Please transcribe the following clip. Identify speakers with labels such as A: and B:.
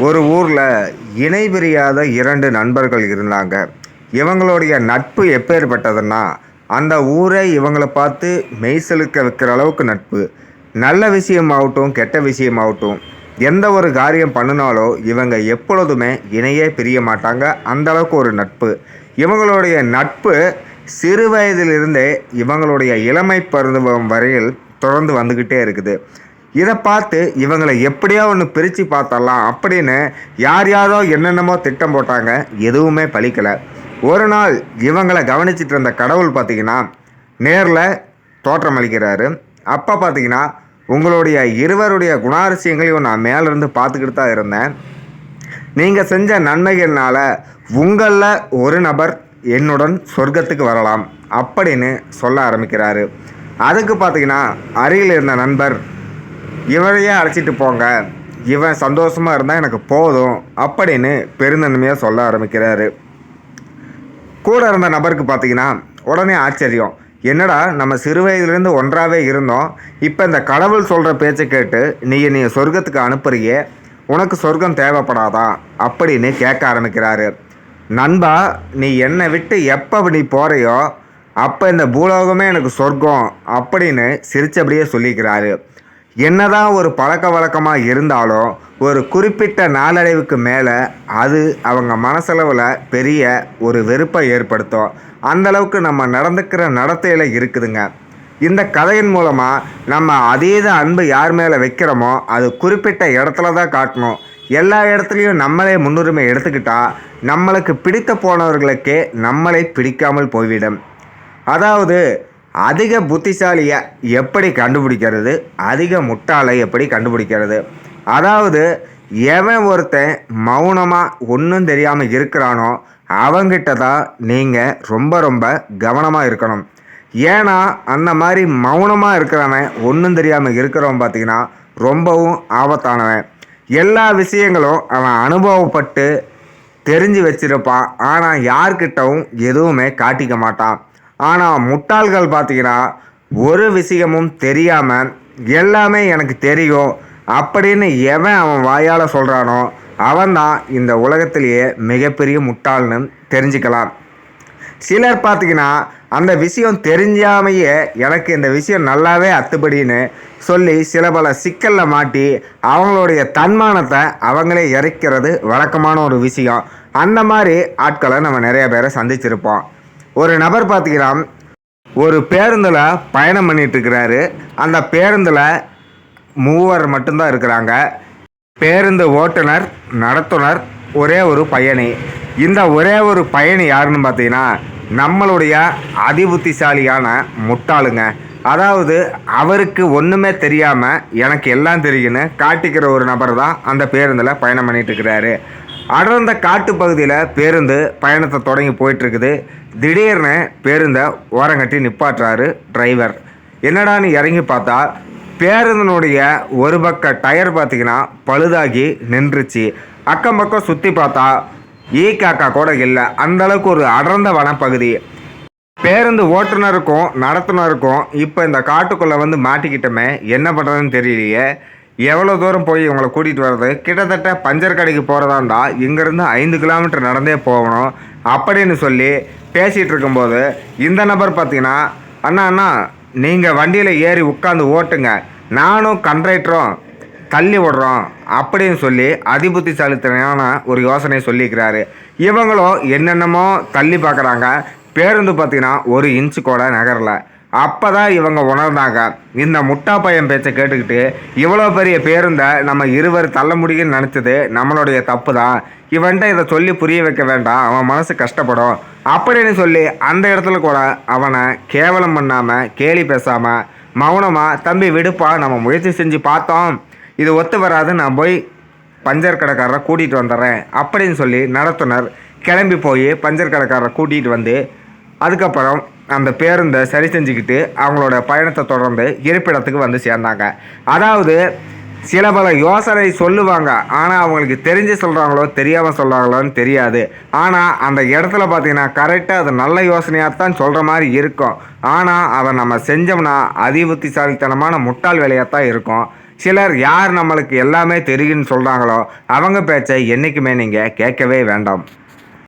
A: ஒரு ஊரில் இணை பிரியாத இரண்டு நண்பர்கள் இருந்தாங்க. இவங்களுடைய நட்பு எப்பேற்பட்டதுன்னா, அந்த ஊரே இவங்கள பார்த்து மெய்சிலிர்க்க வைக்கிற அளவுக்கு நட்பு. நல்ல விஷயமாகட்டும், கெட்ட விஷயமாகட்டும், எந்த ஒரு காரியம் பண்ணினாலும் இவங்க எப்பொழுதுமே இணையே பிரிய மாட்டாங்க. அந்த அளவுக்கு ஒரு நட்பு. இவங்களுடைய நட்பு சிறு வயதிலிருந்தே இவங்களுடைய இளமை பருவம் வரையில் தொடர்ந்து வந்துக்கிட்டே இருக்குது. இதை பார்த்து இவங்களை எப்படியோ ஒன்று பிரித்து பார்த்தரலாம் அப்படின்னு யார் யாரோ என்னென்னமோ திட்டம் போட்டாங்க. எதுவுமே பலிக்கலை. ஒரு நாள் இவங்களை கவனிச்சிட்டு இருந்த கடவுள் பார்த்திங்கன்னா நேரில் தோற்றம் அளிக்கிறாரு. அப்போ பார்த்திங்கன்னா, உங்களுடைய இருவருடைய குணாதிசயங்களையும் நான் மேலேருந்து பார்த்துக்கிட்டு தான் இருந்தேன். நீங்கள் செஞ்ச நன்மைகள்னால உங்களில் ஒரு நபர் என்னுடன் சொர்க்கத்துக்கு வரலாம் அப்படின்னு சொல்ல ஆரம்பிக்கிறாரு. அதுக்கு பார்த்திங்கன்னா அருகில் இருந்த நண்பர், இவரையே அழைச்சிட்டு போங்க, இவன் சந்தோஷமாக இருந்தால் எனக்கு போதும் அப்படின்னு பெருந்தன்மையாக சொல்ல ஆரம்பிக்கிறாரு. கூட இருந்த நபருக்கு பார்த்திங்கன்னா உடனே ஆச்சரியம். என்னடா, நம்ம சிறு வயதுலேருந்து ஒன்றாவே இருந்தோம், இப்போ இந்த கடவுள் சொல்கிற பேச்சை கேட்டு நீ சொர்க்கத்துக்கு அனுப்புறியே, உனக்கு சொர்க்கம் தேவைப்படாதா அப்படின்னு கேட்க ஆரம்பிக்கிறாரு. நண்பா, நீ என்னை விட்டு எப்போ நீ போகிறையோ அப்போ இந்த பூலோகமே எனக்கு சொர்க்கம் அப்படின்னு சிரித்தபடியே சொல்லிக்கிறாரு. என்னதான் ஒரு பழக்க வழக்கமாக இருந்தாலும் ஒரு குறிப்பிட்ட நாளடைவுக்கு மேலே அது அவங்க மனசளவில் பெரிய ஒரு வெறுப்பை ஏற்படுத்தும். அந்தளவுக்கு நம்ம நடந்துக்கிற நடத்தையில் இருக்குதுங்க. இந்த கதையின் மூலமாக நம்ம அதீத அன்பு யார் மேலே வைக்கிறோமோ அது குறிப்பிட்ட இடத்துல தான் காட்டணும். எல்லா இடத்துலையும் நம்மளே முன்னுரிமை எடுத்துக்கிட்டால் நம்மளுக்கு பிடித்த போனவர்களுக்கே நம்மளை பிடிக்காமல் போய்விடும். அதாவது, அதிக புத்திசாலியை எப்படி கண்டுபிடிக்கிறது, அதிக முட்டாளை எப்படி கண்டுபிடிக்கிறது. அதாவது, எவன் ஒருத்தன் மௌனமாக ஒன்றும் தெரியாமல் இருக்கிறானோ அவங்கிட்ட தான் நீங்கள் ரொம்ப ரொம்ப கவனமாக இருக்கணும். ஏன்னா அந்த மாதிரி மௌனமாக இருக்கிறவன், ஒன்றும் தெரியாமல் இருக்கிறவன் பார்த்திங்கன்னா ரொம்பவும் ஆபத்தானவன். எல்லா விஷயங்களும் அவன் அனுபவப்பட்டு தெரிஞ்சு வச்சிருப்பான். ஆனால் யார்கிட்டவும் எதுவுமே காட்டிக்க மாட்டான். ஆனால் முட்டாள்கள் பார்த்திங்கன்னா ஒரு விஷயமும் தெரியாமல் எல்லாமே எனக்கு தெரியும் அப்படின்னு எவன் அவன் வாயால் சொல்கிறானோ அவன்தான் இந்த உலகத்திலேயே மிகப்பெரிய முட்டாள்னு தெரிஞ்சுக்கலாம். சிலர் பார்த்திங்கன்னா அந்த விஷயம் தெரிஞ்சாமையே எனக்கு இந்த விஷயம் நல்லாவே அத்துப்படின்னு சொல்லி சில பல சிக்கலில் மாட்டி அவங்களுடைய தன்மானத்தை அவங்களே இறைக்கிறது வழக்கமான ஒரு விஷயம். அந்த மாதிரி ஆட்களை நம்ம நிறைய பேரை சந்திச்சிருப்போம். ஒரு நபர் பார்த்திங்கன்னா ஒரு பேருந்தில் பயணம் பண்ணிகிட்ருக்கிறாரு. அந்த பேருந்தில் மூவர் மட்டும்தான் இருக்கிறாங்க. பேருந்து ஓட்டுநர், நடத்துனர், ஒரே ஒரு பயணி. இந்த ஒரே ஒரு பயணி யாருன்னு பார்த்தீங்கன்னா நம்மளுடைய அதிபுத்திசாலியான முட்டாளுங்க. அதாவது, அவருக்கு ஒன்றுமே தெரியாமல் எனக்கு எல்லாம் தெரியுன்னு காட்டிக்கிற ஒரு நபர் தான் அந்த பேருந்தில் பயணம் பண்ணிகிட்ருக்கிறாரு. அடர்ந்த காட்டு பகுதியில் பேருந்து பயணத்தை தொடங்கி போயிட்டுருக்குது. திடீர்னு பேருந்தை ஓரங்கட்டி நிப்பாட்டுறாரு டிரைவர். என்னடான்னு இறங்கி பார்த்தா பேருந்தினுடைய ஒரு பக்க டயர் பார்த்திங்கன்னா பழுதாகி நின்றுச்சு. அக்கம் பக்கம் சுற்றி பார்த்தா காக்கா கூட இல்லை. அந்தளவுக்கு ஒரு அடர்ந்த வனப்பகுதி. பேருந்து ஓட்டுநருக்கும் நடத்துனருக்கும் இப்போ இந்த காட்டுக்குள்ளே வந்து மாட்டிக்கிட்டோமே, என்ன பண்ணுறதுன்னு தெரியலையே, எவ்வளோ தூரம் போய் இவங்களை கூட்டிகிட்டு வர்றது, கிட்டத்தட்ட பஞ்சர் கடைக்கு போகிறதா இருந்தால் இங்கேருந்து 5 கிலோமீட்டர் நடந்தே போகணும் அப்படின்னு சொல்லி பேசிகிட்டு இருக்கும்போது இந்த நபர் பார்த்திங்கன்னா, அண்ணா நீங்கள் வண்டியில் ஏறி உட்காந்து ஓட்டுங்க, நானும் கண்ட்ரைக்டரும் தள்ளி விடுறோம் அப்படின்னு சொல்லி அதிபுத்திசாலித்தனையான ஒரு யோசனை சொல்லிக்கிறாரு. இவங்களும் என்னென்னமோ தள்ளி பார்க்குறாங்க. பேருந்து பார்த்திங்கன்னா 1 இன்ச்சு கூட நகரலை. அப்போ தான் இவங்க உணர்ந்தாங்க, இந்த முட்டா பையன் பேச்சை கேட்டுக்கிட்டு இவ்வளோ பெரிய பேருந்தை நம்ம இருவர் தள்ள முடியும்னு நினச்சது நம்மளுடைய தப்பு தான். இவன்ட்ட இதை சொல்லி புரிய வைக்க வேண்டாம், அவன் மனசு கஷ்டப்படும் அப்படின்னு சொல்லி அந்த இடத்துல கூட அவனை கேவலம் பண்ணாமல் கேலி பேசாமல் மௌனமாக, தம்பி விடுப்பா, நம்ம முயற்சி செஞ்சு பார்த்தோம், இது ஒத்து வராது, நான் போய் பஞ்சர் கடைக்காரரை கூட்டிகிட்டு வந்துடுறேன் அப்படின்னு சொல்லி நடத்துனர் கிளம்பி போய் பஞ்சர் கடைக்காரரை கூட்டிகிட்டு வந்து அதுக்கப்புறம் அந்த பேருந்தை சரி செஞ்சுக்கிட்டு அவங்களோட பயணத்தை தொடர்ந்து இருப்பிடத்துக்கு வந்து சேர்ந்தாங்க. அதாவது, சில பல யோசனை சொல்லுவாங்க, ஆனால் அவங்களுக்கு தெரிஞ்சு சொல்கிறாங்களோ தெரியாமல் சொல்கிறாங்களோன்னு தெரியாது. ஆனால் அந்த இடத்துல பார்த்திங்கன்னா கரெக்டாக அது நல்ல யோசனையாக தான் சொல்கிற மாதிரி இருக்கும். ஆனால் அதை நம்ம செஞ்சோம்னா அதிபுத்திசாலித்தனமான முட்டாள் வேலையாக தான் இருக்கும். சிலர் யார் நம்மளுக்கு எல்லாமே தெரியும்னு சொல்கிறாங்களோ அவங்க பேச்சை என்றைக்குமே நீங்கள் கேட்கவே வேண்டாம்.